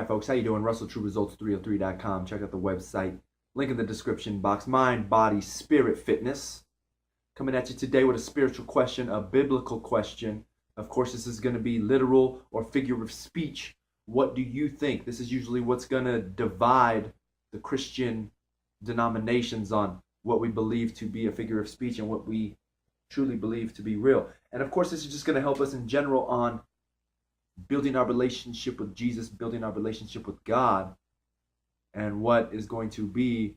right, folks, how you doing? RussellTrueResults303.com. Check out the website. Link in the description box. Mind, body, spirit, fitness. Coming at you today with a spiritual question, a biblical question. Of course, this is going to be literal or figure of speech. What do you think? This is usually what's going to divide the Christian denominations on what we believe to be a figure of speech and what we truly believe to be real. And of course, this is just going to help us in general on building our relationship with Jesus, building our relationship with God, and what is going to be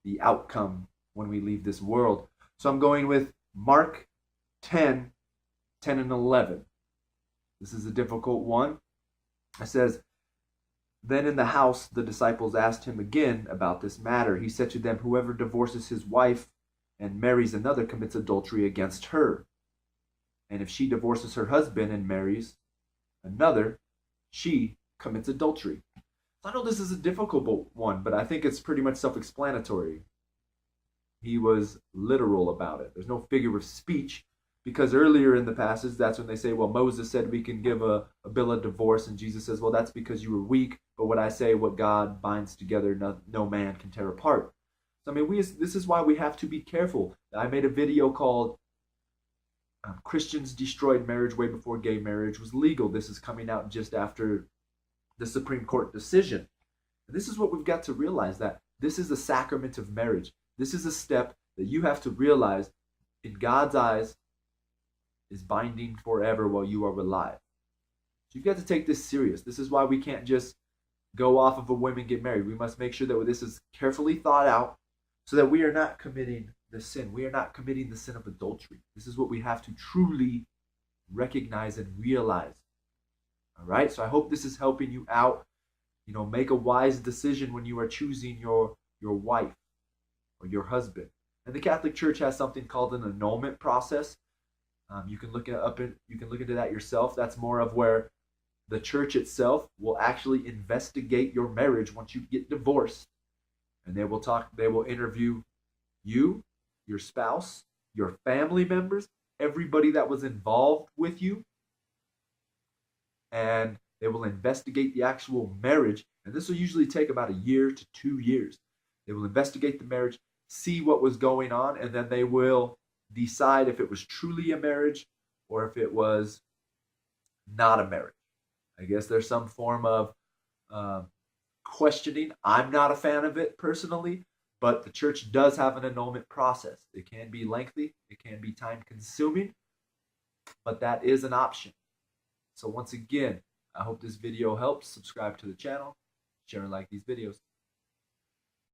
the outcome when we leave this world. So I'm going with Mark 10, 10 and 11. This is a difficult one. It says, "Then in the house the disciples asked him again about this matter. He said to them, 'Whoever divorces his wife and marries another commits adultery against her. And if she divorces her husband and marries another, she commits adultery.'" So I know this is a difficult one, but I think it's pretty much self-explanatory. He was literal about it. There's no figure of speech, because earlier in the passage, that's when they say, well, Moses said we can give a bill of divorce, and Jesus says, well, that's because you were weak, but what I say, what God binds together, no man can tear apart. So I mean, this is why we have to be careful. I made a video called Christians Destroyed Marriage Way Before Gay Marriage Was Legal. This is coming out just after the Supreme Court decision. And this is what we've got to realize, that this is the sacrament of marriage. This is a step that you have to realize in God's eyes is binding forever while you are alive. So you've got to take this serious. This is why we can't just go off of a whim and get married. We must make sure that this is carefully thought out so that we are not committing the sin. We are not committing the sin of adultery. This is what we have to truly recognize and realize. All right? So I hope this is helping you out. You know, make a wise decision when you are choosing your wife or your husband. And the Catholic Church has something called an annulment process. You can look into that yourself. That's more of where the church itself will actually investigate your marriage once you get divorced, and they will interview you, your spouse, your family members, everybody that was involved with you, and they will investigate the actual marriage. And this will usually take about a year to 2 years. They will investigate the marriage, see what was going on, and then they will decide if it was truly a marriage or if it was not a marriage. I guess there's some form of questioning. I'm not a fan of it personally, but the church does have an annulment process. It can be lengthy, it can be time consuming, but that is an option. So once again, I hope this video helps. Subscribe to the channel, share and like these videos.